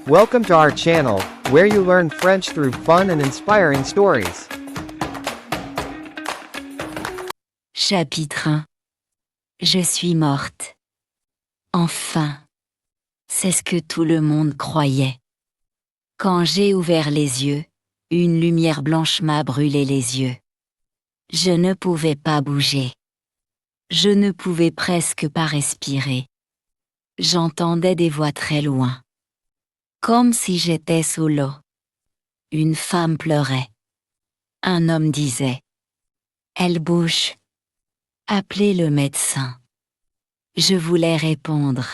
Welcome to our channel, where you learn French through fun and inspiring stories. Chapitre 1. Je suis morte. Enfin. C'est ce que tout le monde croyait. Quand j'ai ouvert les yeux, une lumière blanche m'a brûlé les yeux. Je ne pouvais pas bouger. Je ne pouvais presque pas respirer. J'entendais des voix très loin. Comme si j'étais sous l'eau. Une femme pleurait. Un homme disait « Elle bouge. Appelez le médecin. » Je voulais répondre.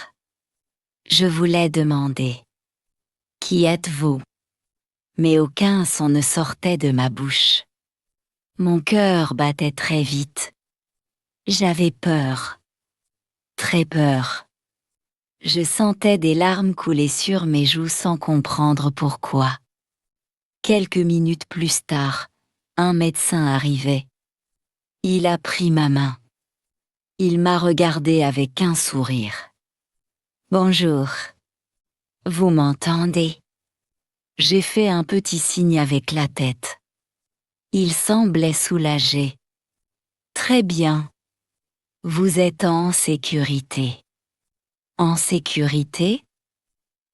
Je voulais demander « Qui êtes-vous » Mais aucun son ne sortait de ma bouche. Mon cœur battait très vite. J'avais peur. Très peur. Je sentais des larmes couler sur mes joues sans comprendre pourquoi. Quelques minutes plus tard, un médecin arrivait. Il a pris ma main. Il m'a regardé avec un sourire. « Bonjour. Vous m'entendez ?» J'ai fait un petit signe avec la tête. Il semblait soulagé. « Très bien. Vous êtes en sécurité. » En sécurité?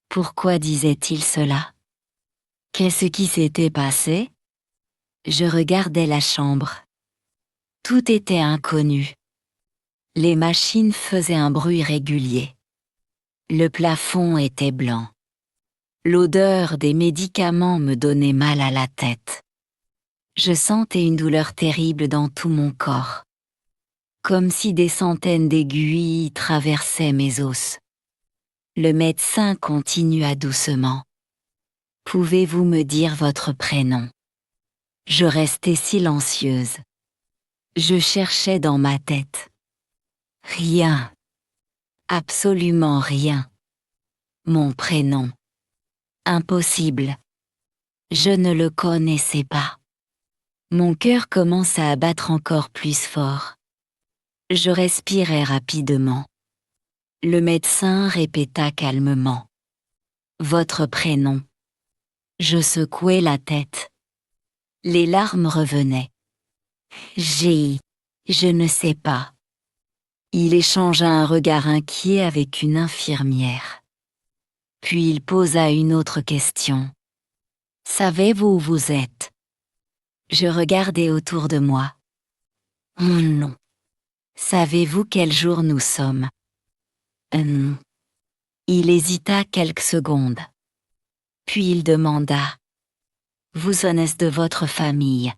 Pourquoi disait-il cela? Qu'est-ce qui s'était passé? Je regardais la chambre. Tout était inconnu. Les machines faisaient un bruit régulier. Le plafond était blanc. L'odeur des médicaments me donnait mal à la tête. Je sentais une douleur terrible dans tout mon corps. Comme si des centaines d'aiguilles traversaient mes os. Le médecin continua doucement. « Pouvez-vous me dire votre prénom ?» Je restais silencieuse. Je cherchais dans ma tête. Rien. Absolument rien. Mon prénom. Impossible. Je ne le connaissais pas. Mon cœur commença à battre encore plus fort. Je respirais rapidement. Le médecin répéta calmement. « Votre prénom. » Je secouai la tête. Les larmes revenaient. Je ne sais pas. Il échangea un regard inquiet avec une infirmière. Puis il posa une autre question. « Savez-vous où vous êtes ?» Je regardai autour de moi. « Oh non. Savez-vous quel jour nous sommes ?» Il hésita quelques secondes. Puis il demanda. « Vous en est-ce de votre famille ?»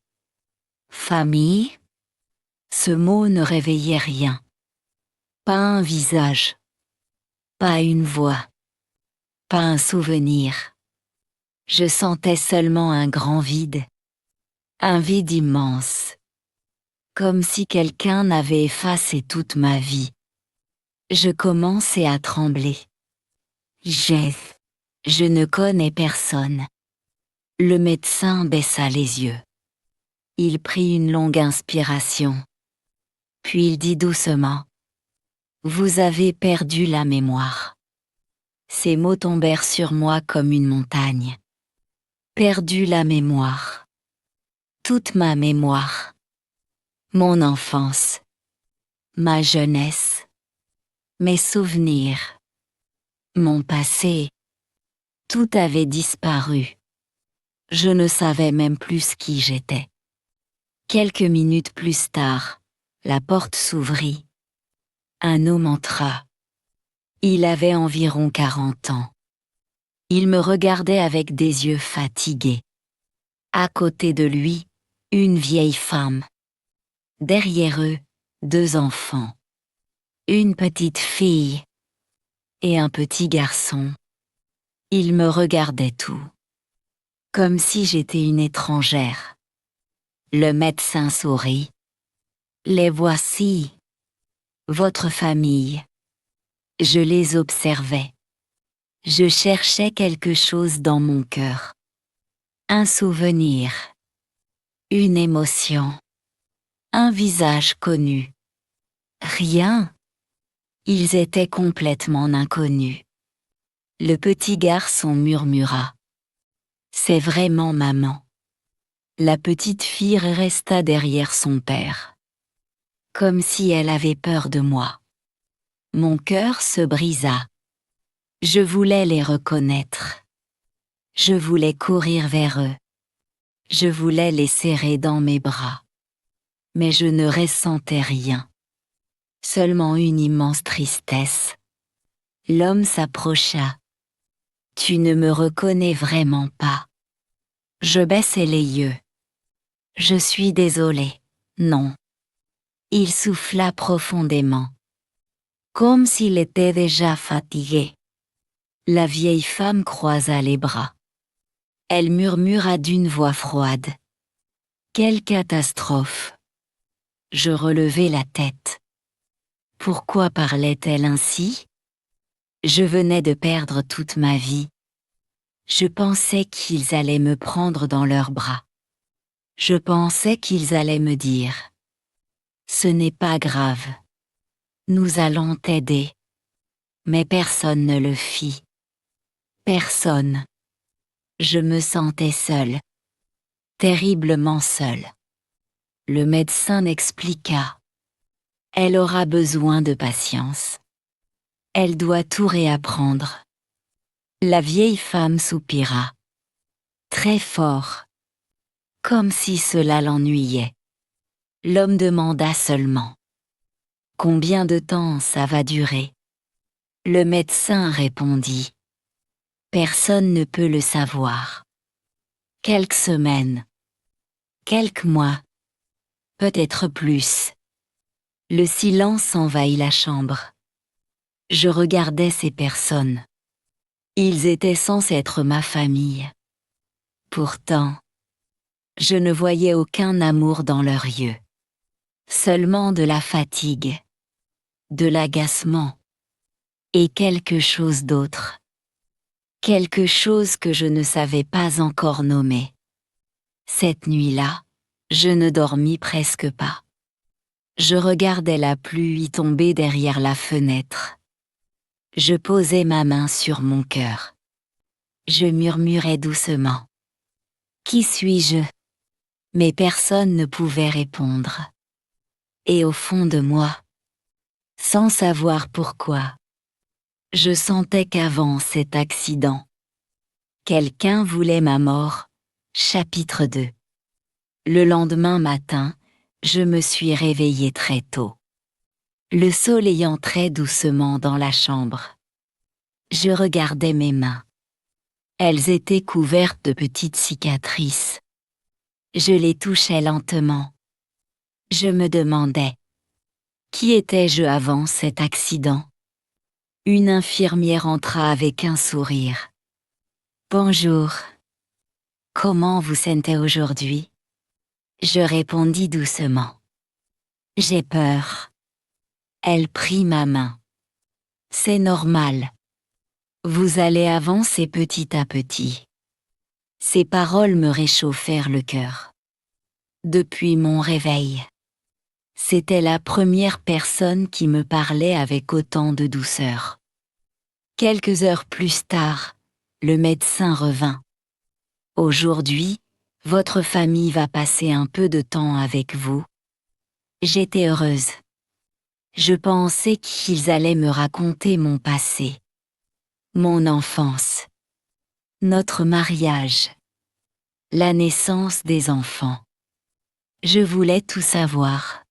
Famille? Ce mot ne réveillait rien. Pas un visage. Pas une voix. Pas un souvenir. Je sentais seulement un grand vide. Un vide immense. Comme si quelqu'un avait effacé toute ma vie. Je commençais à trembler. Je ne connais personne. Le médecin baissa les yeux. Il prit une longue inspiration. Puis il dit doucement « Vous avez perdu la mémoire. » Ces mots tombèrent sur moi comme une montagne. Perdu la mémoire. Toute ma mémoire. Mon enfance. Ma jeunesse. Mes souvenirs. Mon passé. Tout avait disparu. Je ne savais même plus qui j'étais. Quelques minutes plus tard, la porte s'ouvrit. Un homme entra. Il avait environ 40 ans. Il me regardait avec des yeux fatigués. À côté de lui, une vieille femme. Derrière eux, 2 enfants. Une petite fille et un petit garçon. Ils me regardaient tout. Comme si j'étais une étrangère. Le médecin sourit. « Les voici. Votre famille. » Je les observais. Je cherchais quelque chose dans mon cœur. Un souvenir. Une émotion. Un visage connu. Rien. Ils étaient complètement inconnus. Le petit garçon murmura. C'est vraiment maman. La petite fille resta derrière son père. Comme si elle avait peur de moi. Mon cœur se brisa. Je voulais les reconnaître. Je voulais courir vers eux. Je voulais les serrer dans mes bras. Mais je ne ressentais rien. Seulement une immense tristesse. L'homme s'approcha. Tu ne me reconnais vraiment pas. Je baissai les yeux. Je suis désolé. Non. Il souffla profondément. Comme s'il était déjà fatigué. La vieille femme croisa les bras. Elle murmura d'une voix froide. Quelle catastrophe! Je relevai la tête. Pourquoi parlait-elle ainsi? Je venais de perdre toute ma vie. Je pensais qu'ils allaient me prendre dans leurs bras. Je pensais qu'ils allaient me dire. Ce n'est pas grave. Nous allons t'aider. Mais personne ne le fit. Personne. Je me sentais seule. Terriblement seule. Le médecin expliqua. Elle aura besoin de patience. Elle doit tout réapprendre. La vieille femme soupira. Très fort. Comme si cela l'ennuyait. L'homme demanda seulement. Combien de temps ça va durer? Le médecin répondit. Personne ne peut le savoir. Quelques semaines. Quelques mois. Peut-être plus. Le silence envahit la chambre. Je regardais ces personnes. Ils étaient censés être ma famille. Pourtant, je ne voyais aucun amour dans leurs yeux. Seulement de la fatigue, de l'agacement, et quelque chose d'autre. Quelque chose que je ne savais pas encore nommer. Cette nuit-là, je ne dormis presque pas. Je regardais la pluie tomber derrière la fenêtre. Je posais ma main sur mon cœur. Je murmurais doucement. Qui suis-je? Mais personne ne pouvait répondre. Et au fond de moi, sans savoir pourquoi, je sentais qu'avant cet accident, quelqu'un voulait ma mort. Chapitre 2. Le lendemain matin, je me suis réveillée très tôt. Le soleil entrait doucement dans la chambre. Je regardais mes mains. Elles étaient couvertes de petites cicatrices. Je les touchais lentement. Je me demandais, qui étais-je avant cet accident? Une infirmière entra avec un sourire. Bonjour. Comment vous sentez aujourd'hui? Je répondis doucement. J'ai peur. Elle prit ma main. C'est normal. Vous allez avancer petit à petit. Ces paroles me réchauffèrent le cœur. Depuis mon réveil, c'était la première personne qui me parlait avec autant de douceur. Quelques heures plus tard, le médecin revint. Aujourd'hui, votre famille va passer un peu de temps avec vous. J'étais heureuse. Je pensais qu'ils allaient me raconter mon passé. Mon enfance. Notre mariage. La naissance des enfants. Je voulais tout savoir.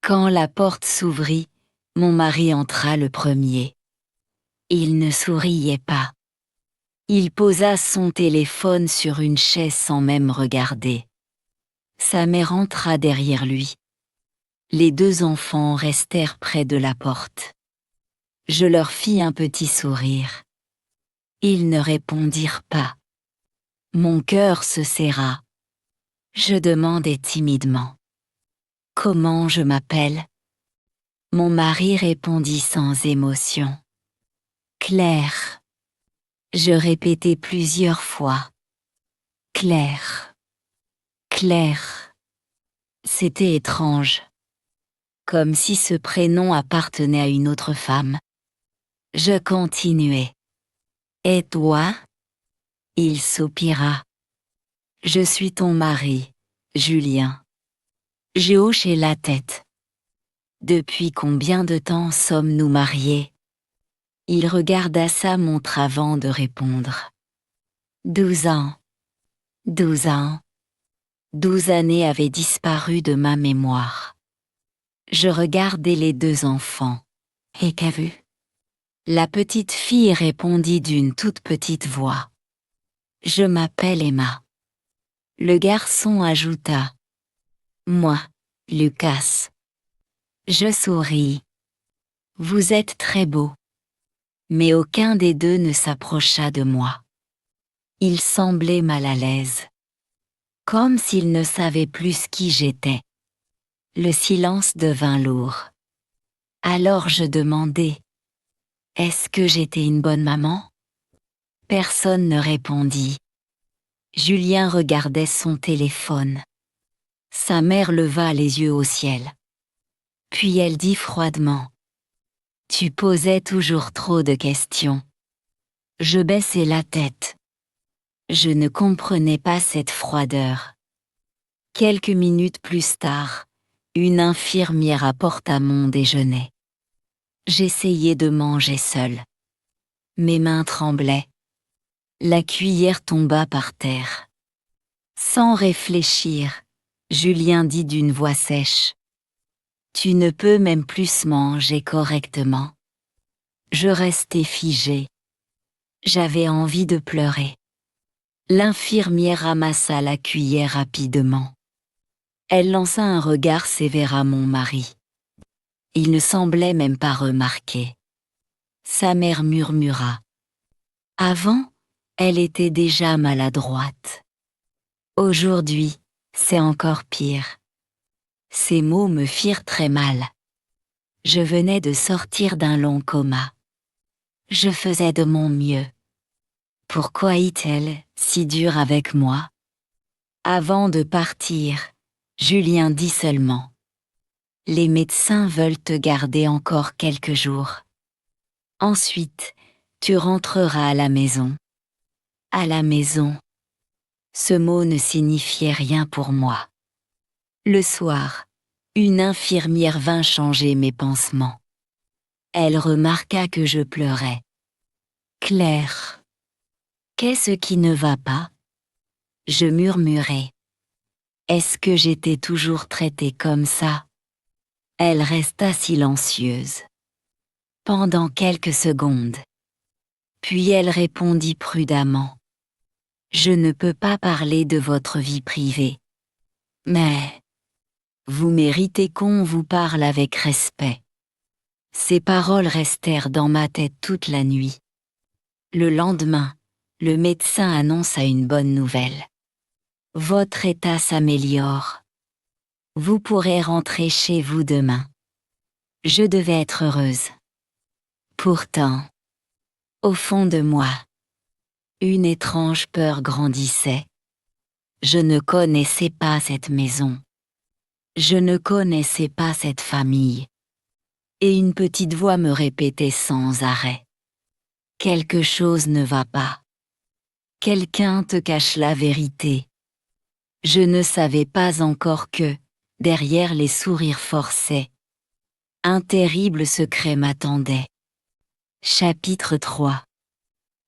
Quand la porte s'ouvrit, mon mari entra le premier. Il ne souriait pas. Il posa son téléphone sur une chaise sans même regarder. Sa mère entra derrière lui. Les deux enfants restèrent près de la porte. Je leur fis un petit sourire. Ils ne répondirent pas. Mon cœur se serra. Je demandai timidement. Comment je m'appelle? Mon mari répondit sans émotion. Claire. Je répétai plusieurs fois. Claire. Claire. C'était étrange. Comme si ce prénom appartenait à une autre femme. Je continuai. Et toi? Il soupira. Je suis ton mari, Julien. J'ai hoché la tête. Depuis combien de temps sommes-nous mariés? Il regarda sa montre avant de répondre. 12 ans. 12 ans. 12 années avaient disparu de ma mémoire. Je regardais les deux enfants. Et qu'as-tu? La petite fille répondit d'une toute petite voix. Je m'appelle Emma. Le garçon ajouta. Moi, Lucas. Je souris. Vous êtes très beau. Mais aucun des deux ne s'approcha de moi. Il semblait mal à l'aise. Comme s'il ne savait plus qui j'étais. Le silence devint lourd. Alors je demandai. Est-ce que j'étais une bonne maman? Personne ne répondit. Julien regardait son téléphone. Sa mère leva les yeux au ciel. Puis elle dit froidement. Tu posais toujours trop de questions. Je baissai la tête. Je ne comprenais pas cette froideur. Quelques minutes plus tard, une infirmière apporta mon déjeuner. J'essayais de manger seule. Mes mains tremblaient. La cuillère tomba par terre. Sans réfléchir, Julien dit d'une voix sèche. Tu ne peux même plus manger correctement. Je restais figée. J'avais envie de pleurer. L'infirmière ramassa la cuillère rapidement. Elle lança un regard sévère à mon mari. Il ne semblait même pas remarquer. Sa mère murmura. Avant, elle était déjà maladroite. Aujourd'hui, c'est encore pire. Ces mots me firent très mal. Je venais de sortir d'un long coma. Je faisais de mon mieux. Pourquoi est-elle si dure avec moi? Avant de partir, Julien dit seulement. Les médecins veulent te garder encore quelques jours. Ensuite, tu rentreras à la maison. À la maison. Ce mot ne signifiait rien pour moi. Le soir, une infirmière vint changer mes pansements. Elle remarqua que je pleurais. Claire. Qu'est-ce qui ne va pas? Je murmurai. Est-ce que j'étais toujours traitée comme ça? Elle resta silencieuse. Pendant quelques secondes. Puis elle répondit prudemment. Je ne peux pas parler de votre vie privée. Mais vous méritez qu'on vous parle avec respect. Ces paroles restèrent dans ma tête toute la nuit. Le lendemain, le médecin annonça une bonne nouvelle. Votre état s'améliore. Vous pourrez rentrer chez vous demain. Je devais être heureuse. Pourtant, au fond de moi, une étrange peur grandissait. Je ne connaissais pas cette maison. Je ne connaissais pas cette famille. Et une petite voix me répétait sans arrêt. Quelque chose ne va pas. Quelqu'un te cache la vérité. Je ne savais pas encore que, derrière les sourires forcés, un terrible secret m'attendait. Chapitre 3.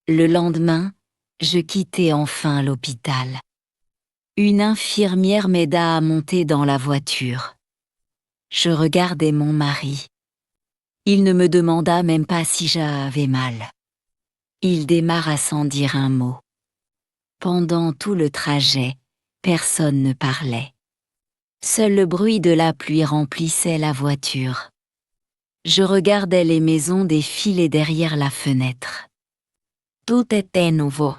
Le lendemain, je quittai enfin l'hôpital. Une infirmière m'aida à monter dans la voiture. Je regardai mon mari. Il ne me demanda même pas si j'avais mal. Il démarra sans dire un mot. Pendant tout le trajet, personne ne parlait. Seul le bruit de la pluie remplissait la voiture. Je regardais les maisons défiler derrière la fenêtre. Tout était nouveau.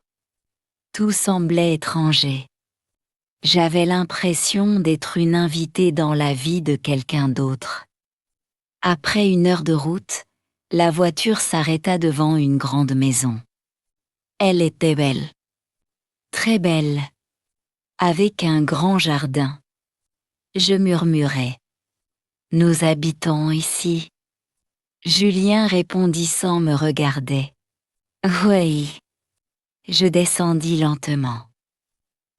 Tout semblait étranger. J'avais l'impression d'être une invitée dans la vie de quelqu'un d'autre. Après 1 heure de route, la voiture s'arrêta devant une grande maison. Elle était belle. Très belle. Avec un grand jardin. Je murmurai. Nous habitons ici. Julien répondit sans me regarder. Oui. Je descendis lentement.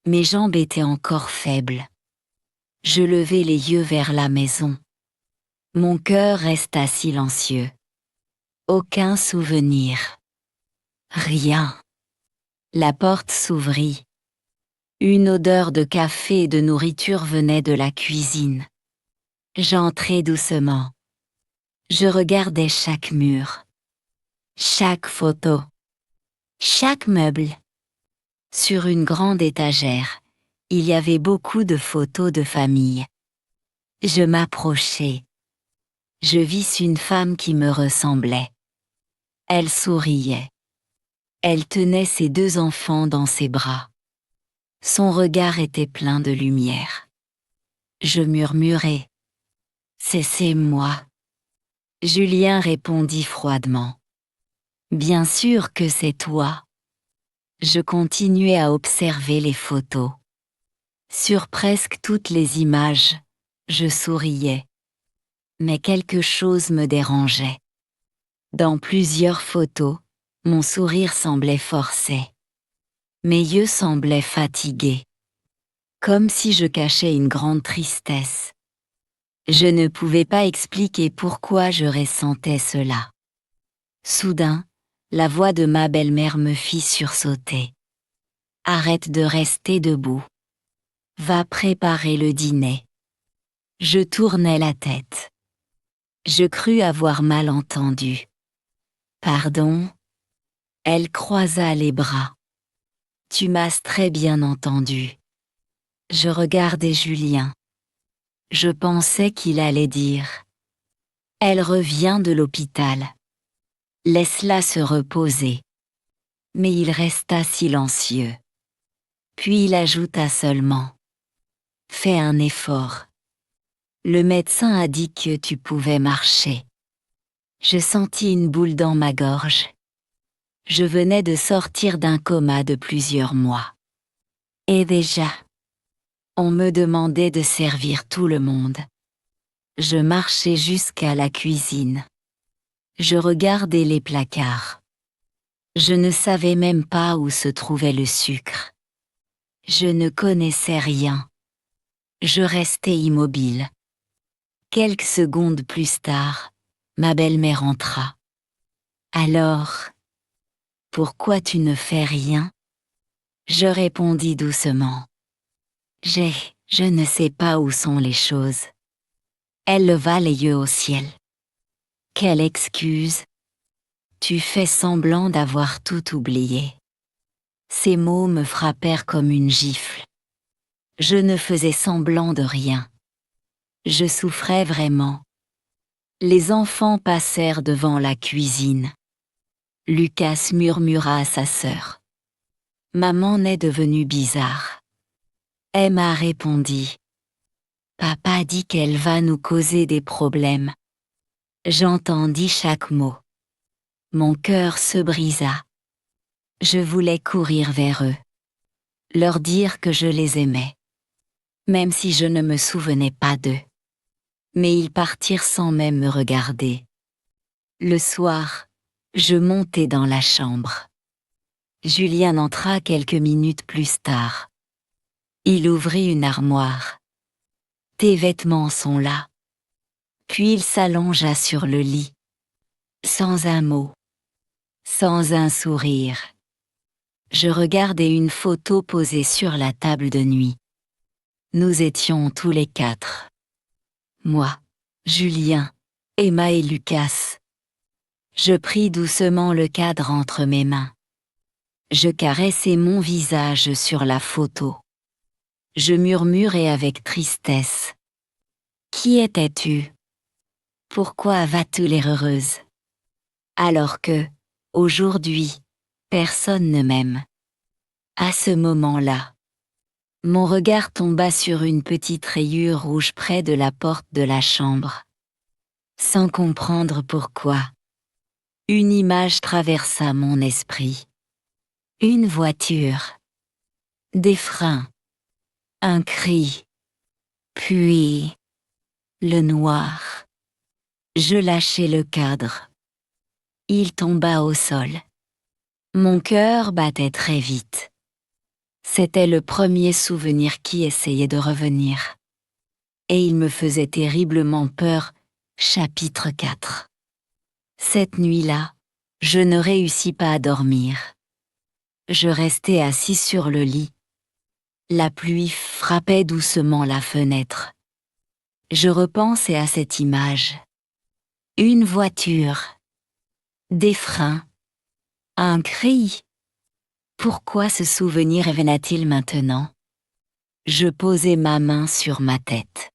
Mes jambes étaient encore faibles. Je levai les yeux vers la maison. Mon cœur resta silencieux. Aucun souvenir. Rien. La porte s'ouvrit. Une odeur de café et de nourriture venait de la cuisine. J'entrai doucement. Je regardais chaque mur, chaque photo, chaque meuble. Sur une grande étagère, il y avait beaucoup de photos de famille. Je m'approchai. Je vis une femme qui me ressemblait. Elle souriait. Elle tenait ses 2 enfants dans ses bras. Son regard était plein de lumière. Je murmurai. « C'est moi. » Julien répondit froidement. « Bien sûr que c'est toi. » Je continuai à observer les photos. Sur presque toutes les images, je souriais. Mais quelque chose me dérangeait. Dans plusieurs photos, mon sourire semblait forcé. Mes yeux semblaient fatigués. Comme si je cachais une grande tristesse. Je ne pouvais pas expliquer pourquoi je ressentais cela. Soudain, la voix de ma belle-mère me fit sursauter. « Arrête de rester debout. Va préparer le dîner. » Je tournai la tête. Je crus avoir mal entendu. « Pardon ?» Elle croisa les bras. « Tu m'as très bien entendu. » Je regardai Julien. Je pensais qu'il allait dire « Elle revient de l'hôpital. Laisse-la se reposer. » Mais il resta silencieux. Puis il ajouta seulement « Fais un effort. Le médecin a dit que tu pouvais marcher. » Je sentis une boule dans ma gorge. Je venais de sortir d'un coma de plusieurs mois. Et déjà, on me demandait de servir tout le monde. Je marchais jusqu'à la cuisine. Je regardais les placards. Je ne savais même pas où se trouvait le sucre. Je ne connaissais rien. Je restais immobile. Quelques secondes plus tard, ma belle-mère entra. « Alors, pourquoi tu ne fais rien ?» Je répondis doucement. « Je ne sais pas où sont les choses. » Elle leva les yeux au ciel. « Quelle excuse! Tu fais semblant d'avoir tout oublié. » Ces mots me frappèrent comme une gifle. Je ne faisais semblant de rien. Je souffrais vraiment. Les enfants passèrent devant la cuisine. Lucas murmura à sa sœur. « Maman est devenue bizarre. » Emma répondit. « Papa dit qu'elle va nous causer des problèmes. » J'entendis chaque mot. Mon cœur se brisa. Je voulais courir vers eux. Leur dire que je les aimais. Même si je ne me souvenais pas d'eux. Mais ils partirent sans même me regarder. Le soir, je montai dans la chambre. Julien entra quelques minutes plus tard. Il ouvrit une armoire. « Tes vêtements sont là. » Puis il s'allongea sur le lit. Sans un mot. Sans un sourire. Je regardais une photo posée sur la table de nuit. Nous étions tous les 4. Moi, Julien, Emma et Lucas. Je pris doucement le cadre entre mes mains. Je caressai mon visage sur la photo. Je murmurai avec tristesse. « Qui étais-tu? Pourquoi vas-tu l'air heureuse? Alors que, aujourd'hui, personne ne m'aime. » À ce moment-là, mon regard tomba sur une petite rayure rouge près de la porte de la chambre. Sans comprendre pourquoi, une image traversa mon esprit. Une voiture. Des freins. Un cri. Puis, le noir. Je lâchai le cadre. Il tomba au sol. Mon cœur battait très vite. C'était le premier souvenir qui essayait de revenir. Et il me faisait terriblement peur. Chapitre 4. Cette nuit-là, je ne réussis pas à dormir. Je restais assis sur le lit. La pluie frappait doucement la fenêtre. Je repensais à cette image. Une voiture. Des freins. Un cri. Pourquoi ce souvenir revenait-il maintenant? Je posai ma main sur ma tête.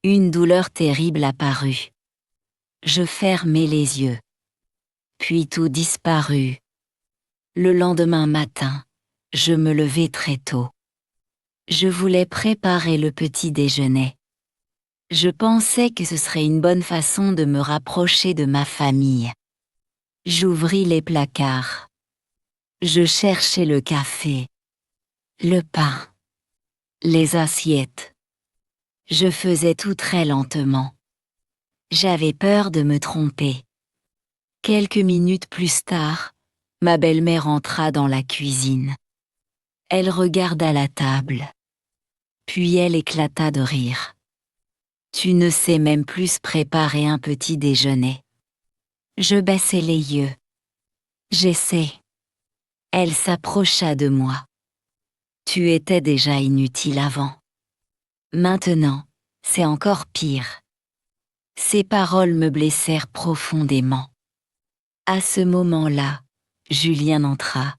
Une douleur terrible apparut. Je fermai les yeux. Puis tout disparut. Le lendemain matin, je me levai très tôt. Je voulais préparer le petit déjeuner. Je pensais que ce serait une bonne façon de me rapprocher de ma famille. J'ouvris les placards. Je cherchais le café, le pain, les assiettes. Je faisais tout très lentement. J'avais peur de me tromper. Quelques minutes plus tard, ma belle-mère entra dans la cuisine. Elle regarda la table. Puis elle éclata de rire. « Tu ne sais même plus préparer un petit déjeuner. » Je baissai les yeux. « J'essaie. » Elle s'approcha de moi. « Tu étais déjà inutile avant. Maintenant, c'est encore pire. » Ces paroles me blessèrent profondément. À ce moment-là, Julien entra.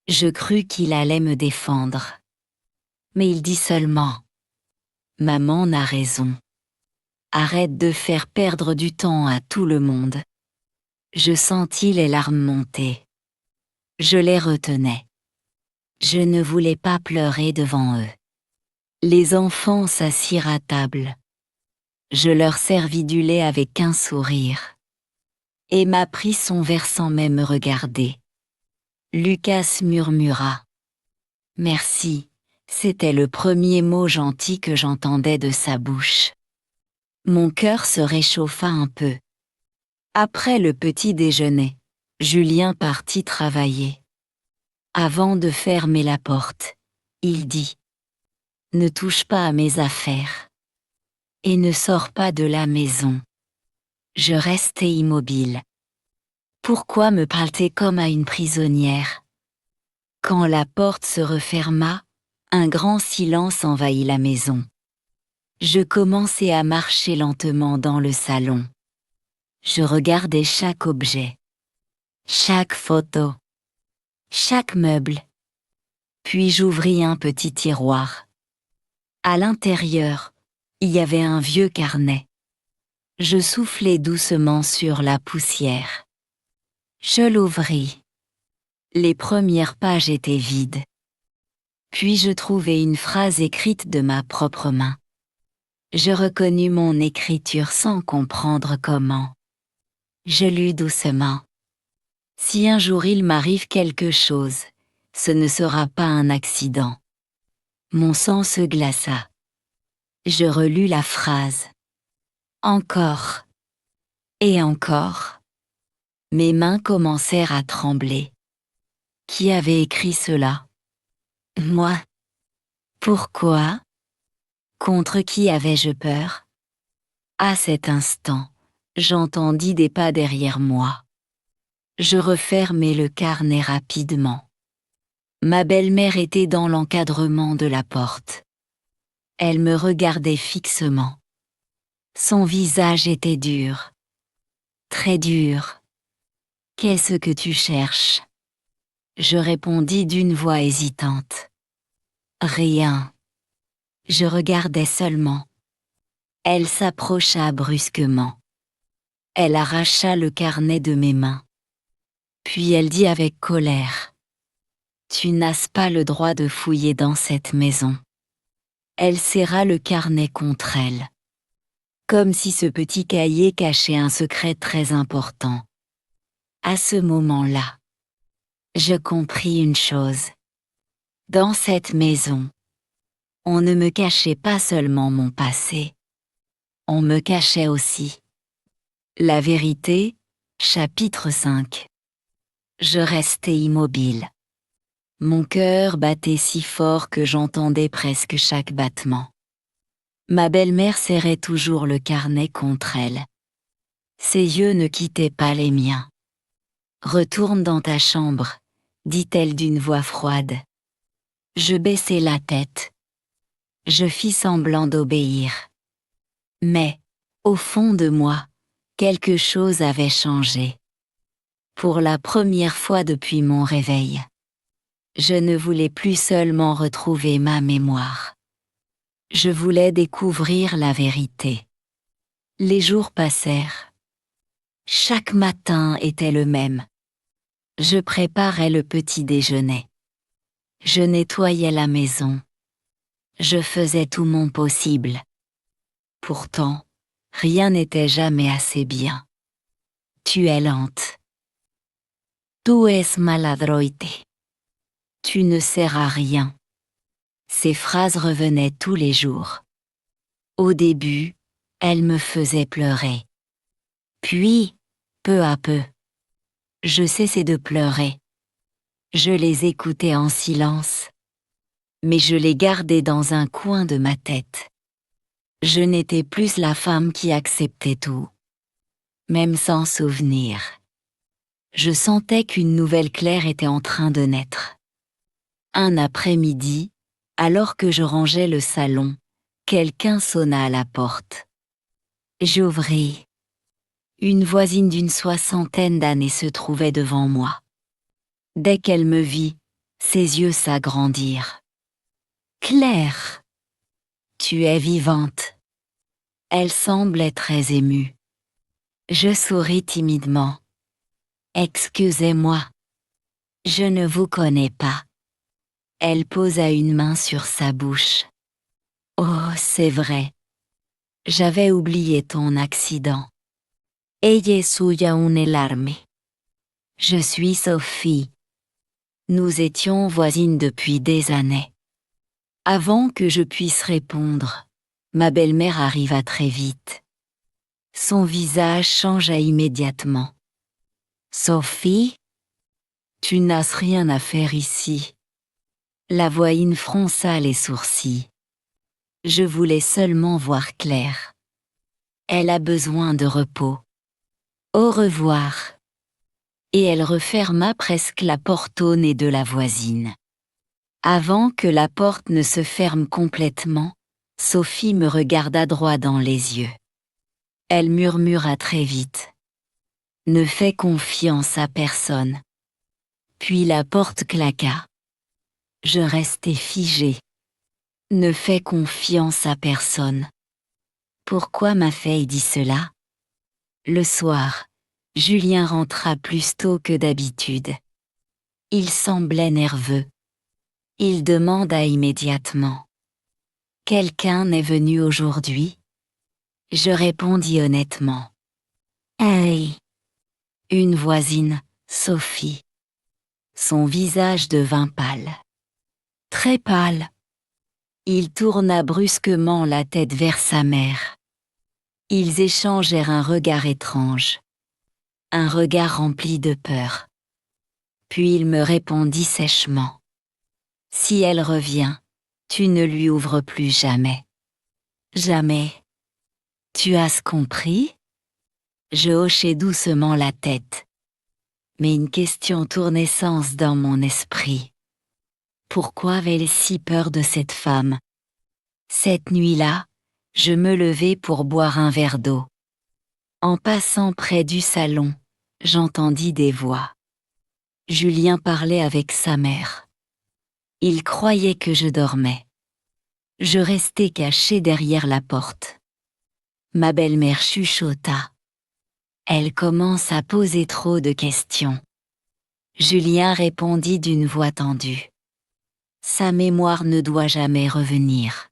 Je crus qu'il allait me défendre. Mais il dit seulement « Maman a raison. Arrête de faire perdre du temps à tout le monde. » Je sentis les larmes monter. Je les retenais. Je ne voulais pas pleurer devant eux. Les enfants s'assirent à table. Je leur servis du lait avec un sourire. Emma prit son verre sans même me regarder. Lucas murmura « Merci », c'était le premier mot gentil que j'entendais de sa bouche. Mon cœur se réchauffa un peu. Après le petit déjeuner, Julien partit travailler. Avant de fermer la porte, il dit « Ne touche pas à mes affaires. Et ne sors pas de la maison. » Je restai immobile. Pourquoi me parle-t-il comme à une prisonnière? Quand la porte se referma, un grand silence envahit la maison. Je commençai à marcher lentement dans le salon. Je regardais chaque objet, chaque photo, chaque meuble. Puis j'ouvris un petit tiroir. À l'intérieur, il y avait un vieux carnet. Je soufflai doucement sur la poussière. Je l'ouvris. Les premières pages étaient vides. Puis je trouvai une phrase écrite de ma propre main. Je reconnus mon écriture sans comprendre comment. Je lus doucement. « Si un jour il m'arrive quelque chose, ce ne sera pas un accident. » Mon sang se glaça. Je relus la phrase. Encore. Et encore. Mes mains commencèrent à trembler. Qui avait écrit cela? Moi. Pourquoi? Contre qui avais-je peur? À cet instant, j'entendis des pas derrière moi. Je refermai le carnet rapidement. Ma belle-mère était dans l'encadrement de la porte. Elle me regardait fixement. Son visage était dur. Très dur. « Qu'est-ce que tu cherches ?» Je répondis d'une voix hésitante. « Rien. » Je regardais seulement. Elle s'approcha brusquement. Elle arracha le carnet de mes mains. Puis elle dit avec colère « Tu n'as pas le droit de fouiller dans cette maison. » Elle serra le carnet contre elle, comme si ce petit cahier cachait un secret très important. À ce moment-là, je compris une chose. Dans cette maison, on ne me cachait pas seulement mon passé, on me cachait aussi la vérité, chapitre 5. Je restais immobile. Mon cœur battait si fort que j'entendais presque chaque battement. Ma belle-mère serrait toujours le carnet contre elle. Ses yeux ne quittaient pas les miens. « Retourne dans ta chambre », dit-elle d'une voix froide. Je baissai la tête. Je fis semblant d'obéir. Mais, au fond de moi, quelque chose avait changé. Pour la première fois depuis mon réveil, je ne voulais plus seulement retrouver ma mémoire. Je voulais découvrir la vérité. Les jours passèrent. Chaque matin était le même. Je préparais le petit déjeuner. Je nettoyais la maison. Je faisais tout mon possible. Pourtant, rien n'était jamais assez bien. Tu es lente. Tu es maladroite. Tu ne sers à rien. Ces phrases revenaient tous les jours. Au début, elles me faisaient pleurer. Puis, peu à peu, je cessai de pleurer. Je les écoutais en silence, mais je les gardais dans un coin de ma tête. Je n'étais plus la femme qui acceptait tout, même sans souvenir. Je sentais qu'une nouvelle Claire était en train de naître. Un après-midi, alors que je rangeais le salon, quelqu'un sonna à la porte. J'ouvris. Une voisine d'une 60aine d'années se trouvait devant moi. Dès qu'elle me vit, ses yeux s'agrandirent. « Claire, tu es vivante. » Elle semblait très émue. Je souris timidement. « Excusez-moi, je ne vous connais pas. » Elle posa une main sur sa bouche. « Oh, c'est vrai. J'avais oublié ton accident. Ella es suya un elarme. Je suis Sophie. » Nous étions voisines depuis des années. Avant que je puisse répondre, ma belle-mère arriva très vite. Son visage changea immédiatement. « Sophie, tu n'as rien à faire ici. » La voisine fronça les sourcils. Je voulais seulement voir Claire. Elle a besoin de repos. Au revoir. Et elle referma presque la porte au nez de la voisine. Avant que la porte ne se ferme complètement, Sophie me regarda droit dans les yeux. Elle murmura très vite. « Ne fais confiance à personne. » Puis la porte claqua. Je restai figée. Ne fais confiance à personne. Pourquoi ma fille dit cela? Le soir, Julien rentra plus tôt que d'habitude. Il semblait nerveux. Il demanda immédiatement. « Quelqu'un est venu aujourd'hui ?» Je répondis honnêtement. « Hey !» Une voisine, Sophie. Son visage devint pâle. Très pâle. Il tourna brusquement la tête vers sa mère. Ils échangèrent un regard étrange. Un regard rempli de peur. Puis il me répondit sèchement. « Si elle revient, tu ne lui ouvres plus jamais. »« Jamais. Tu as compris ?» Je hochai doucement la tête. Mais une question tournait sans dans mon esprit. Pourquoi avait-elle si peur de cette femme? Cette nuit-là, je me levai pour boire un verre d'eau. En passant près du salon, j'entendis des voix. Julien parlait avec sa mère. Il croyait que je dormais. Je restai cachée derrière la porte. Ma belle-mère chuchota. Elle commence à poser trop de questions. Julien répondit d'une voix tendue. Sa mémoire ne doit jamais revenir.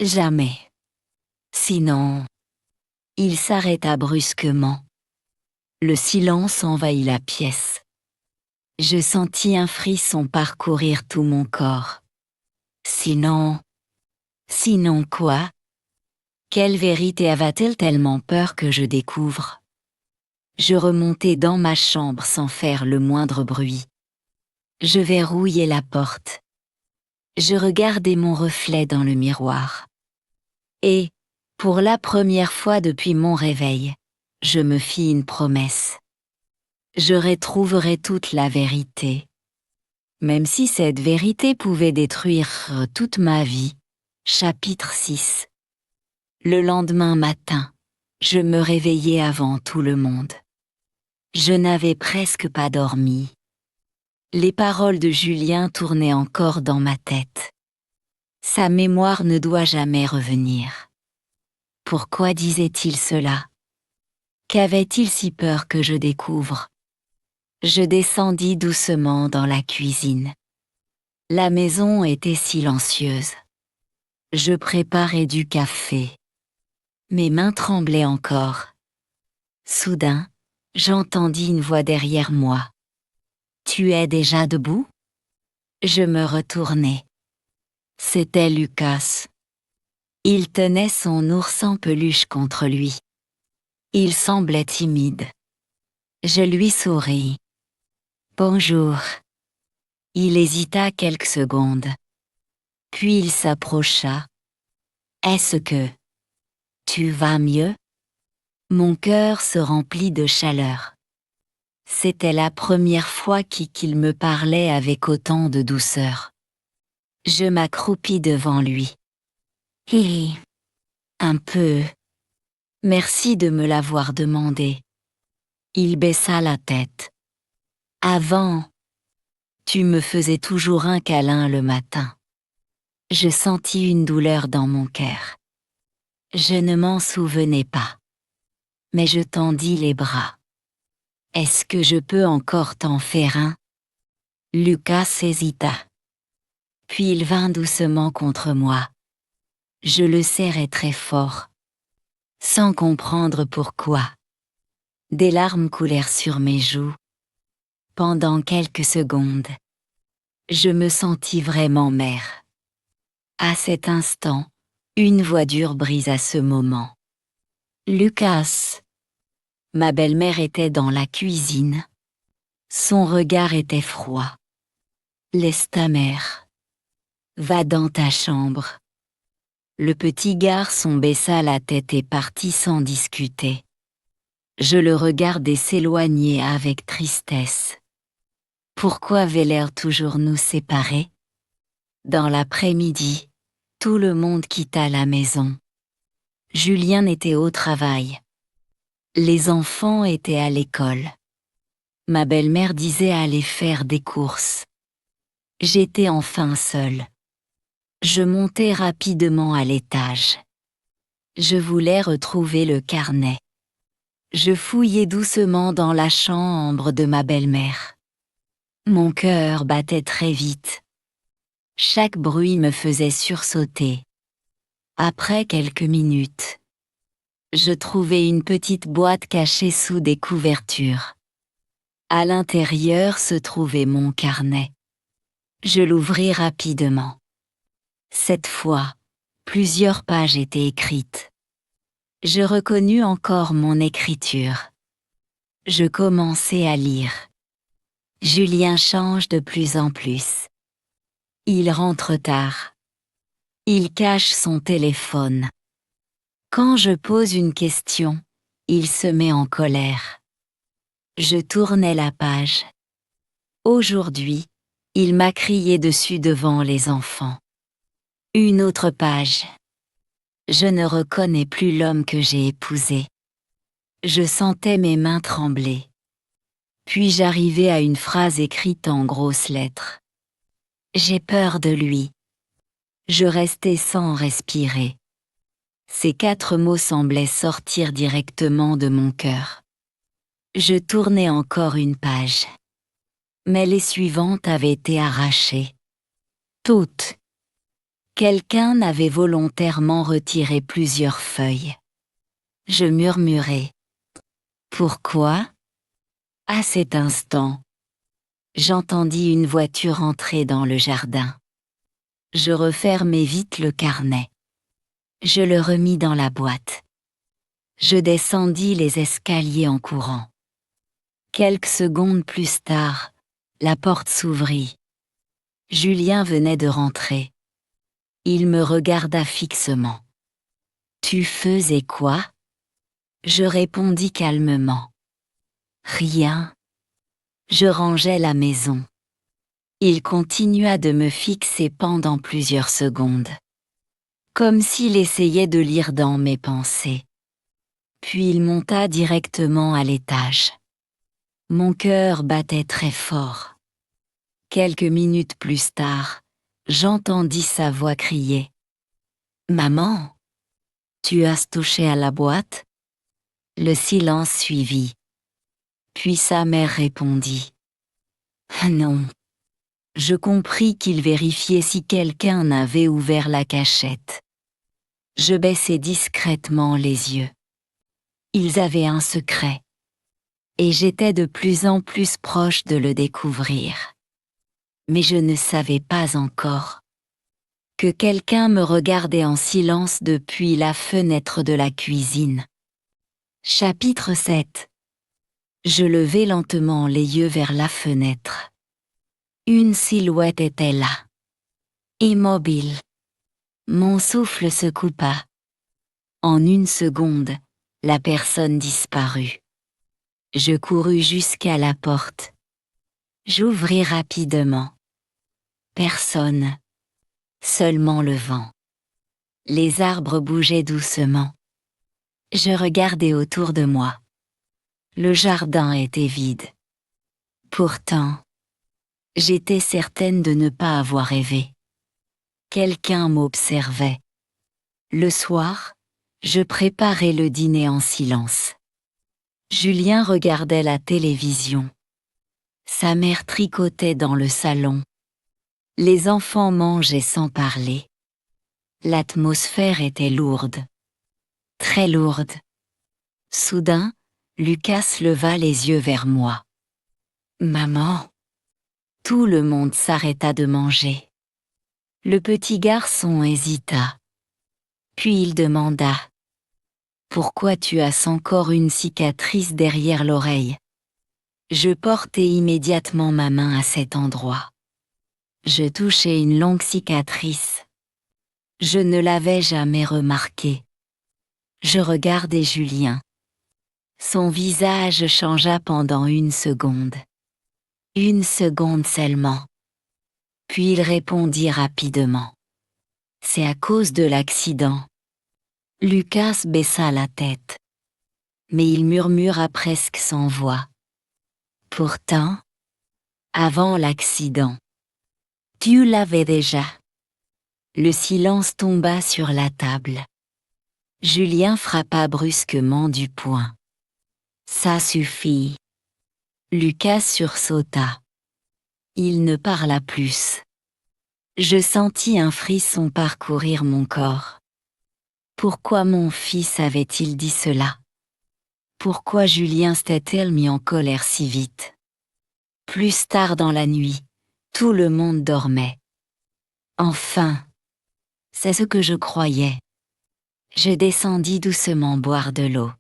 Jamais. Sinon... Il s'arrêta brusquement. Le silence envahit la pièce. Je sentis un frisson parcourir tout mon corps. Sinon... Sinon quoi? Quelle vérité avait-elle tellement peur que je découvre? Je remontai dans ma chambre sans faire le moindre bruit. Je verrouillai la porte. Je regardai mon reflet dans le miroir. Et, pour la première fois depuis mon réveil, je me fis une promesse. Je retrouverai toute la vérité. Même si cette vérité pouvait détruire toute ma vie. Chapitre 6. Le lendemain matin, je me réveillai avant tout le monde. Je n'avais presque pas dormi. Les paroles de Julien tournaient encore dans ma tête. Sa mémoire ne doit jamais revenir. Pourquoi disait-il cela? Qu'avait-il si peur que je découvre? Je descendis doucement dans la cuisine. La maison était silencieuse. Je préparais du café. Mes mains tremblaient encore. Soudain, j'entendis une voix derrière moi. « Tu es déjà debout ?» Je me retournai. C'était Lucas. Il tenait son ours en peluche contre lui. Il semblait timide. Je lui souris. « Bonjour. » Il hésita quelques secondes. Puis il s'approcha. « Est-ce que tu vas mieux ?» Mon cœur se remplit de chaleur. C'était la première fois qu'il me parlait avec autant de douceur. Je m'accroupis devant lui. « Hi, un peu. Merci de me l'avoir demandé. » Il baissa la tête. « Avant, tu me faisais toujours un câlin le matin. » Je sentis une douleur dans mon cœur. Je ne m'en souvenais pas. Mais je tendis les bras. « Est-ce que je peux encore t'en faire un ?» Lucas hésita. Puis il vint doucement contre moi. Je le serrai très fort, sans comprendre pourquoi. Des larmes coulèrent sur mes joues. Pendant quelques secondes, je me sentis vraiment mère. À cet instant, une voix dure brisa ce moment. « Lucas !» Ma belle-mère était dans la cuisine. Son regard était froid. « Laisse ta mère. Va dans ta chambre. » Le petit garçon baissa la tête et partit sans discuter. Je le regardai s'éloigner avec tristesse. Pourquoi avait-il toujours nous séparer? Dans l'après-midi, tout le monde quitta la maison. Julien était au travail. Les enfants étaient à l'école. Ma belle-mère disait aller faire des courses. J'étais enfin seule. Je montai rapidement à l'étage. Je voulais retrouver le carnet. Je fouillai doucement dans la chambre de ma belle-mère. Mon cœur battait très vite. Chaque bruit me faisait sursauter. Après quelques minutes, je trouvai une petite boîte cachée sous des couvertures. À l'intérieur se trouvait mon carnet. Je l'ouvris rapidement. Cette fois, plusieurs pages étaient écrites. Je reconnus encore mon écriture. Je commençai à lire. Julien change de plus en plus. Il rentre tard. Il cache son téléphone. Quand je pose une question, il se met en colère. Je tournai la page. Aujourd'hui, il m'a crié dessus devant les enfants. Une autre page. Je ne reconnais plus l'homme que j'ai épousé. Je sentais mes mains trembler. Puis j'arrivai à une phrase écrite en grosses lettres. J'ai peur de lui. Je restai sans respirer. Ces 4 mots semblaient sortir directement de mon cœur. Je tournai encore une page. Mais les suivantes avaient été arrachées. Toutes. Quelqu'un avait volontairement retiré plusieurs feuilles. Je murmurai. Pourquoi? À cet instant, j'entendis une voiture entrer dans le jardin. Je refermai vite le carnet. Je le remis dans la boîte. Je descendis les escaliers en courant. Quelques secondes plus tard, la porte s'ouvrit. Julien venait de rentrer. Il me regarda fixement. « Tu faisais quoi ?» Je répondis calmement. « Rien. Je rangeais la maison. » Il continua de me fixer pendant plusieurs secondes, comme s'il essayait de lire dans mes pensées. Puis il monta directement à l'étage. Mon cœur battait très fort. Quelques minutes plus tard, j'entendis sa voix crier. « Maman, tu as touché à la boîte ?» Le silence suivit. Puis sa mère répondit. « Non. » Je compris qu'il vérifiait si quelqu'un avait ouvert la cachette. Je baissai discrètement les yeux. Ils avaient un secret. Et j'étais de plus en plus proche de le découvrir. Mais je ne savais pas encore que quelqu'un me regardait en silence depuis la fenêtre de la cuisine. Chapitre 7. Je levai lentement les yeux vers la fenêtre. Une silhouette était là, immobile. Mon souffle se coupa. En une seconde, la personne disparut. Je courus jusqu'à la porte. J'ouvris rapidement. Personne. Seulement le vent. Les arbres bougeaient doucement. Je regardais autour de moi. Le jardin était vide. Pourtant, j'étais certaine de ne pas avoir rêvé. Quelqu'un m'observait. Le soir, je préparais le dîner en silence. Julien regardait la télévision. Sa mère tricotait dans le salon. Les enfants mangeaient sans parler. L'atmosphère était lourde. Très lourde. Soudain, Lucas leva les yeux vers moi. « Maman !» Tout le monde s'arrêta de manger. Le petit garçon hésita. Puis il demanda « Pourquoi tu as encore une cicatrice derrière l'oreille ?» Je portai immédiatement ma main à cet endroit. Je touchai une longue cicatrice. Je ne l'avais jamais remarquée. Je regardai Julien. Son visage changea pendant une seconde. Une seconde seulement. Puis il répondit rapidement. « C'est à cause de l'accident. » Lucas baissa la tête. Mais il murmura presque sans voix. « Pourtant, avant l'accident, tu l'avais déjà. » Le silence tomba sur la table. Julien frappa brusquement du poing. « Ça suffit. » Lucas sursauta. Il ne parla plus. Je sentis un frisson parcourir mon corps. Pourquoi mon fils avait-il dit cela? Pourquoi Julien s'était-il mis en colère si vite? Plus tard dans la nuit, tout le monde dormait. Enfin, c'est ce que je croyais. Je descendis doucement boire de l'eau.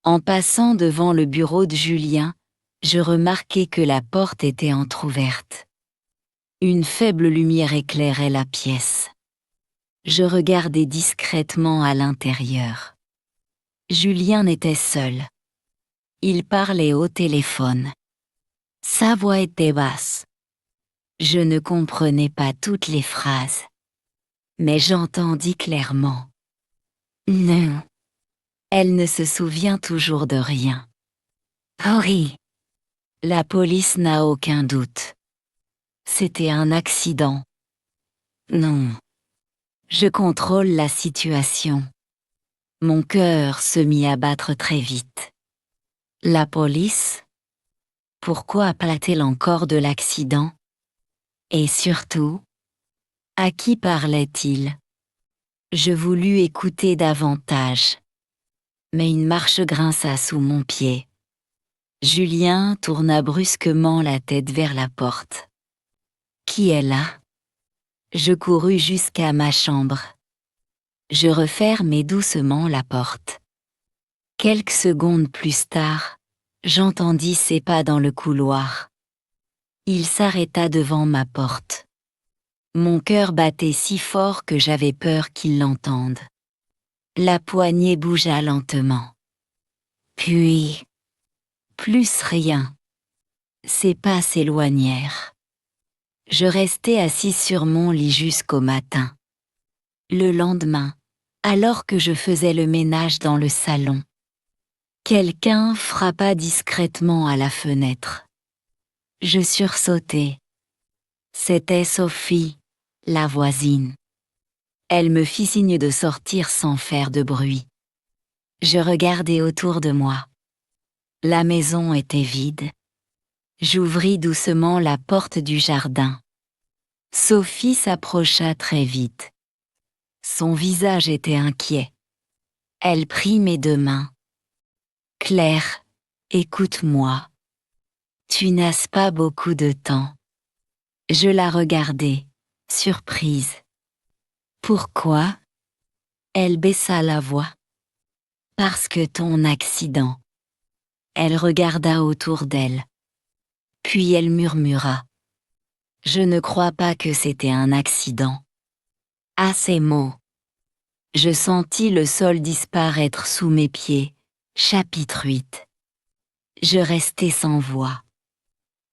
En passant devant le bureau de Julien, je remarquai que la porte était entr'ouverte. Une faible lumière éclairait la pièce. Je regardai discrètement à l'intérieur. Julien était seul. Il parlait au téléphone. Sa voix était basse. Je ne comprenais pas toutes les phrases. Mais j'entendis clairement. Non. Elle ne se souvient toujours de rien. Oui. La police n'a aucun doute. C'était un accident. Non. Je contrôle la situation. Mon cœur se mit à battre très vite. La police? Pourquoi appela-t-elle encore de l'accident? Et surtout, à qui parlait-il? Je voulus écouter davantage. Mais une marche grinça sous mon pied. Julien tourna brusquement la tête vers la porte. Qui est là? Je courus jusqu'à ma chambre. Je refermai doucement la porte. Quelques secondes plus tard, J'entendis ses pas dans le couloir. Il s'arrêta devant ma porte. Mon cœur battait si fort que j'avais peur qu'il l'entende. La poignée bougea lentement. Puis, plus rien. Ses pas s'éloignèrent. Je restai assis sur mon lit jusqu'au matin. Le lendemain, alors que je faisais le ménage dans le salon, quelqu'un frappa discrètement à la fenêtre. Je sursautai. C'était Sophie, la voisine. Elle me fit signe de sortir sans faire de bruit. Je regardai autour de moi. La maison était vide. J'ouvris doucement la porte du jardin. Sophie s'approcha très vite. Son visage était inquiet. Elle prit mes deux mains. « Claire, écoute-moi. Tu n'as pas beaucoup de temps. » Je la regardai, surprise. « Pourquoi ?» Elle baissa la voix. « Parce que ton accident. » Elle regarda autour d'elle. Puis elle murmura. « Je ne crois pas que c'était un accident. » À ces mots, je sentis le sol disparaître sous mes pieds. Chapitre 8. Je restai sans voix.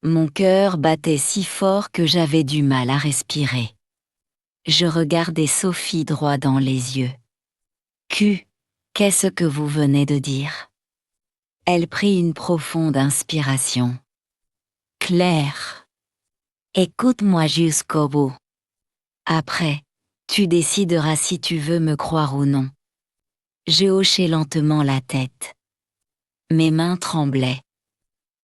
Mon cœur battait si fort que j'avais du mal à respirer. Je regardai Sophie droit dans les yeux. « Qu'est-ce que vous venez de dire ?» Elle prit une profonde inspiration. « Claire, écoute-moi jusqu'au bout. Après, tu décideras si tu veux me croire ou non. » Je hochai lentement la tête. Mes mains tremblaient.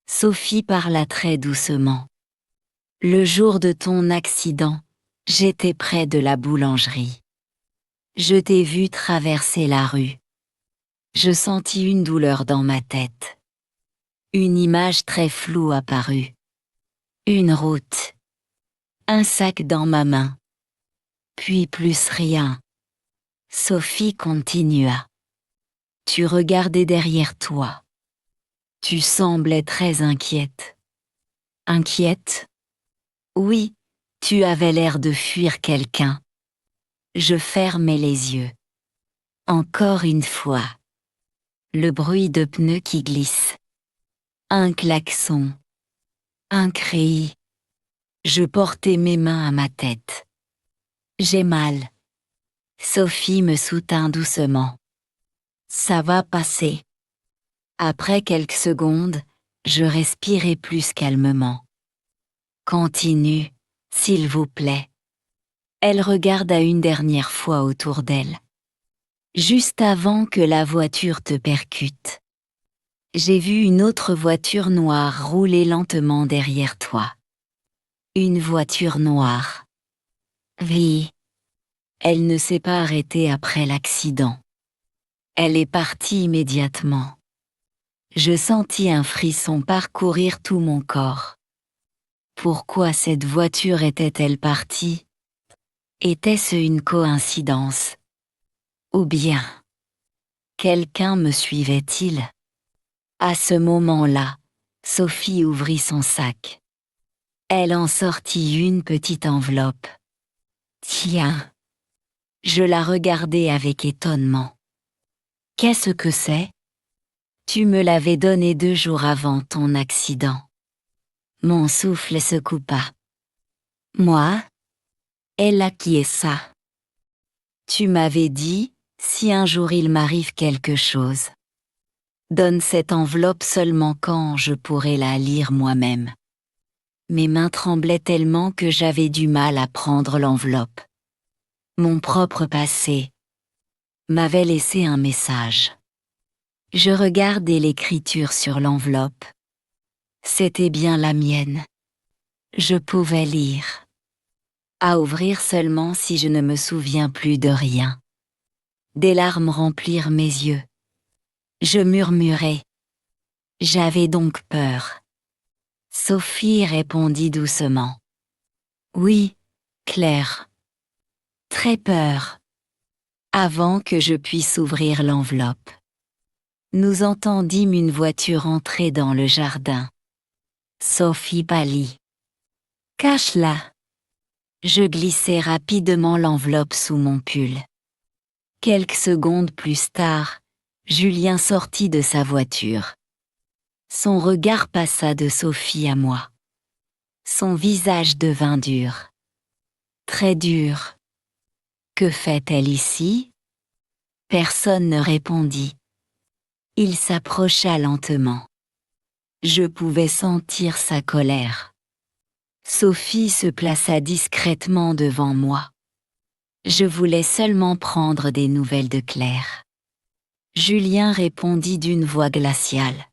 Sophie parla très doucement. « Le jour de ton accident, j'étais près de la boulangerie. Je t'ai vu traverser la rue. Je sentis une douleur dans ma tête. Une image très floue apparut. Une route. Un sac dans ma main. Puis plus rien. » Sophie continua. « Tu regardais derrière toi. Tu semblais très inquiète. » Inquiète ? Oui, tu avais l'air de fuir quelqu'un. Je fermai les yeux. Encore une fois. Le bruit de pneus qui glissent. Un klaxon. Un cri. Je portai mes mains à ma tête. J'ai mal. Sophie me soutint doucement. Ça va passer. Après quelques secondes, je respirai plus calmement. Continue, s'il vous plaît. Elle regarda une dernière fois autour d'elle. Juste avant que la voiture te percute. J'ai vu une autre voiture noire rouler lentement derrière toi. Une voiture noire. Oui. Elle ne s'est pas arrêtée après l'accident. Elle est partie immédiatement. Je sentis un frisson parcourir tout mon corps. Pourquoi cette voiture était-elle partie? Était-ce une coïncidence? Ou bien, quelqu'un me suivait-il? À ce moment-là, Sophie ouvrit son sac. Elle en sortit une petite enveloppe. Tiens. Je la regardai avec étonnement. Qu'est-ce que c'est? Tu me l'avais donné 2 jours avant ton accident. Mon souffle se coupa. Moi? Elle acquiesça. Tu m'avais dit, si un jour il m'arrive quelque chose. Donne cette enveloppe seulement quand je pourrai la lire moi-même. Mes mains tremblaient tellement que j'avais du mal à prendre l'enveloppe. Mon propre passé m'avait laissé un message. Je regardai l'écriture sur l'enveloppe. C'était bien la mienne. Je pouvais lire. À ouvrir seulement si je ne me souviens plus de rien. Des larmes remplirent mes yeux. Je murmurai. J'avais donc peur. Sophie répondit doucement. Oui, Claire. Très peur. Avant que je puisse ouvrir l'enveloppe. Nous entendîmes une voiture entrer dans le jardin. Sophie pâlit. Cache-la. Je glissai rapidement l'enveloppe sous mon pull. Quelques secondes plus tard, Julien sortit de sa voiture. Son regard passa de Sophie à moi. Son visage devint dur. Très dur. Que fait-elle ici? Personne ne répondit. Il s'approcha lentement. Je pouvais sentir sa colère. Sophie se plaça discrètement devant moi. Je voulais seulement prendre des nouvelles de Claire. Julien répondit d'une voix glaciale.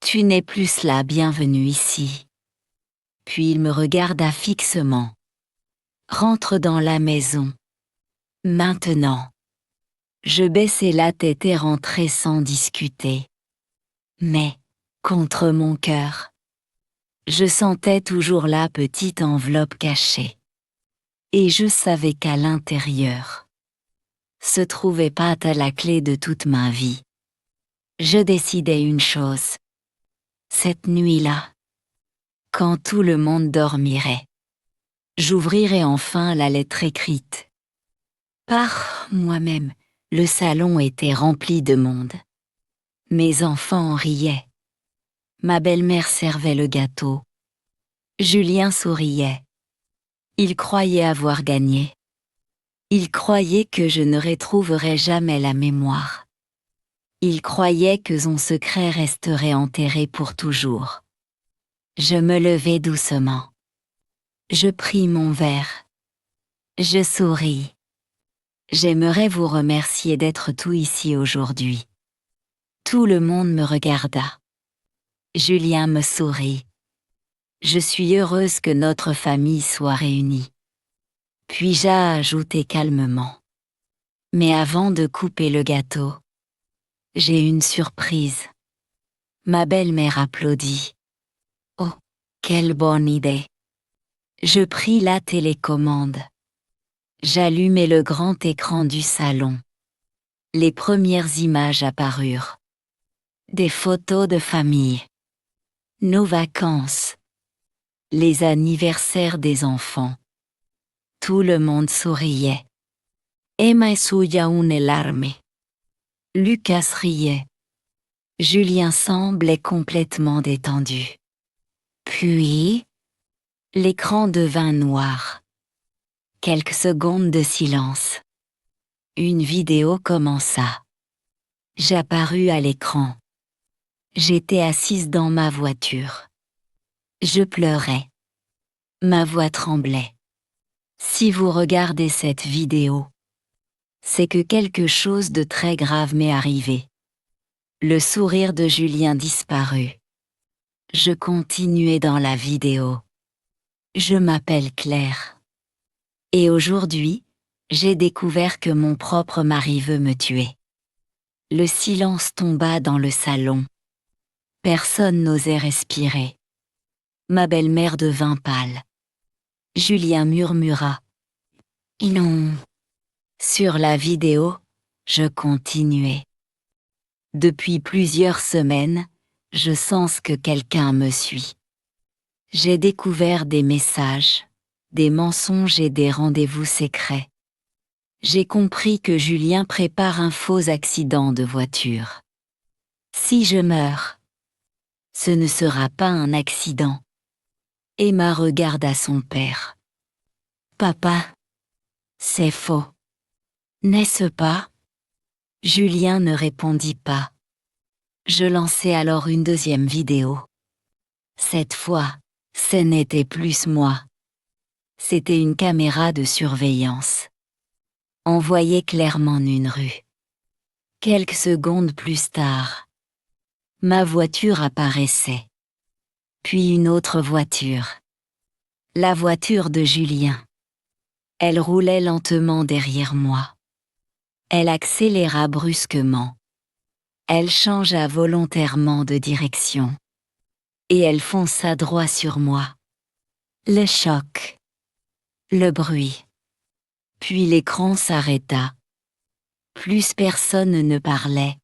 Tu n'es plus la bienvenue ici. Puis il me regarda fixement. Rentre dans la maison. Maintenant. Je baissai la tête et rentrai sans discuter. Mais, contre mon cœur, je sentais toujours la petite enveloppe cachée. Et je savais qu'à l'intérieur se trouvait pas la clé de toute ma vie. Je décidai une chose. Cette nuit-là, quand tout le monde dormirait, j'ouvrirai enfin la lettre écrite. Par moi-même, le salon était rempli de monde. Mes enfants riaient. Ma belle-mère servait le gâteau. Julien souriait. Il croyait avoir gagné. Il croyait que je ne retrouverais jamais la mémoire. Il croyait que son secret resterait enterré pour toujours. Je me levai doucement. Je pris mon verre. Je souris. J'aimerais vous remercier d'être tout ici aujourd'hui. Tout le monde me regarda. Julien me sourit. Je suis heureuse que notre famille soit réunie. Puis j'ai ajouté calmement. Mais avant de couper le gâteau, j'ai une surprise. Ma belle-mère applaudit. Oh, quelle bonne idée! Je pris la télécommande. J'allumai le grand écran du salon. Les premières images apparurent. Des photos de famille. Nos vacances. Les anniversaires des enfants. Tout le monde souriait. Emma et Suya une larme. Lucas riait. Julien semblait complètement détendu. Puis, l'écran devint noir. Quelques secondes de silence. Une vidéo commença. J'apparus à l'écran. J'étais assise dans ma voiture. Je pleurais. Ma voix tremblait. Si vous regardez cette vidéo, c'est que quelque chose de très grave m'est arrivé. Le sourire de Julien disparut. Je continuais dans la vidéo. Je m'appelle Claire. Et aujourd'hui, j'ai découvert que mon propre mari veut me tuer. Le silence tomba dans le salon. Personne n'osait respirer. Ma belle-mère devint pâle. Julien murmura. « Non. » Sur la vidéo, je continuais. Depuis plusieurs semaines, je sens que quelqu'un me suit. J'ai découvert des messages, des mensonges et des rendez-vous secrets. J'ai compris que Julien prépare un faux accident de voiture. Si je meurs, ce ne sera pas un accident. Emma regarda son père. Papa, c'est faux. N'est-ce pas? Julien ne répondit pas. Je lançai alors une deuxième vidéo. Cette fois, ce n'était plus moi. C'était une caméra de surveillance. On voyait clairement une rue. Quelques secondes plus tard, ma voiture apparaissait. Puis une autre voiture. La voiture de Julien. Elle roulait lentement derrière moi. Elle accéléra brusquement. Elle changea volontairement de direction. Et elle fonça droit sur moi. Le choc. Le bruit. Puis l'écran s'arrêta. Plus personne ne parlait.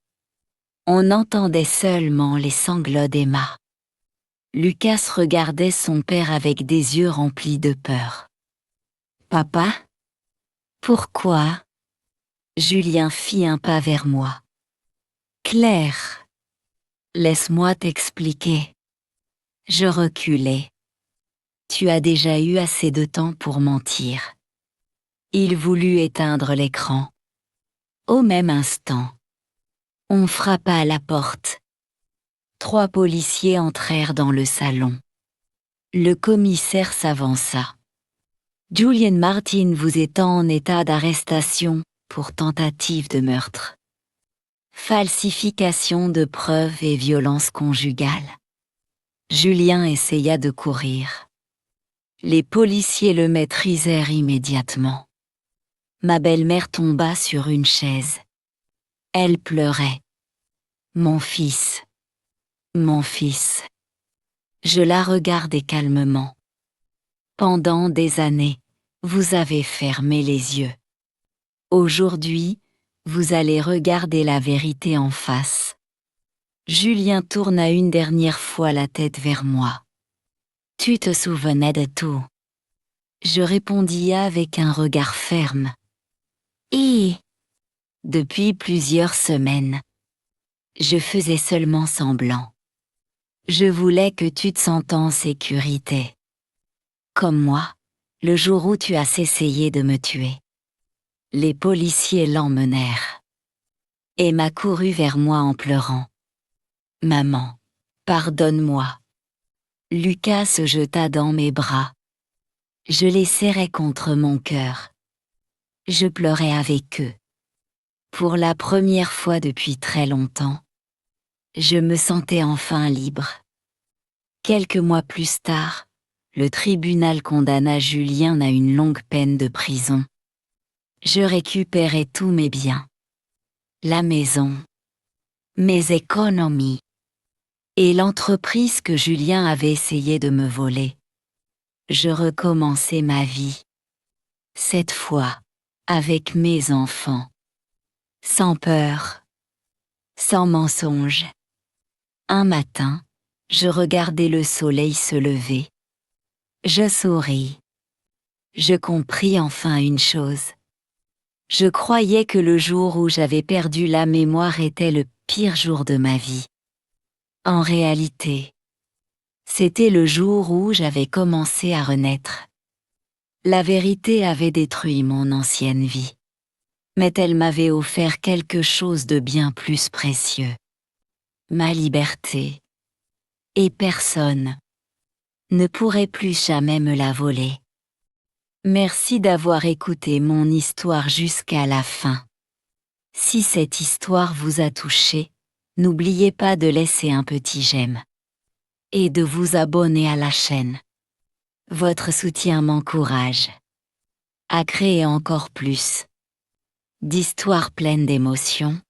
On entendait seulement les sanglots d'Emma. Lucas regardait son père avec des yeux remplis de peur. Papa? Pourquoi? Julien fit un pas vers moi. Claire, laisse-moi t'expliquer. Je reculai. Tu as déjà eu assez de temps pour mentir. Il voulut éteindre l'écran. Au même instant, on frappa à la porte. 3 policiers entrèrent dans le salon. Le commissaire s'avança. Julian Martin vous est en état d'arrestation pour tentative de meurtre, falsification de preuves et violence conjugale. Julien essaya de courir. Les policiers le maîtrisèrent immédiatement. Ma belle-mère tomba sur une chaise. Elle pleurait. Mon fils. Mon fils. Je la regardai calmement. Pendant des années, vous avez fermé les yeux. Aujourd'hui, vous allez regarder la vérité en face. Julien tourna une dernière fois la tête vers moi. Tu te souvenais de tout. Je répondis avec un regard ferme. Et depuis plusieurs semaines, je faisais seulement semblant. Je voulais que tu te sentes en sécurité. Comme moi, le jour où tu as essayé de me tuer. Les policiers l'emmenèrent. Emma courut vers moi en pleurant. Maman, pardonne-moi. Lucas se jeta dans mes bras. Je les serrai contre mon cœur. Je pleurais avec eux. Pour la première fois depuis très longtemps, je me sentais enfin libre. Quelques mois plus tard, le tribunal condamna Julien à une longue peine de prison. Je récupérai tous mes biens. La maison, mes économies et l'entreprise que Julien avait essayé de me voler. Je recommençai ma vie. Cette fois, avec mes enfants. Sans peur, sans mensonge. Un matin, je regardai le soleil se lever. Je souris. Je compris enfin une chose. Je croyais que le jour où j'avais perdu la mémoire était le pire jour de ma vie. En réalité, c'était le jour où j'avais commencé à renaître. La vérité avait détruit mon ancienne vie, mais elle m'avait offert quelque chose de bien plus précieux. Ma liberté. Et personne ne pourrait plus jamais me la voler. Merci d'avoir écouté mon histoire jusqu'à la fin. Si cette histoire vous a touché, n'oubliez pas de laisser un petit j'aime et de vous abonner à la chaîne. Votre soutien m'encourage à créer encore plus d'histoires pleines d'émotions,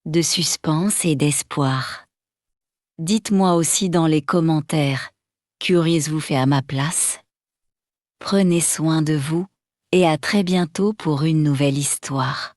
de suspense et d'espoir. Dites-moi aussi dans les commentaires, qu'auriez-vous fait à ma place? Prenez soin de vous et à très bientôt pour une nouvelle histoire.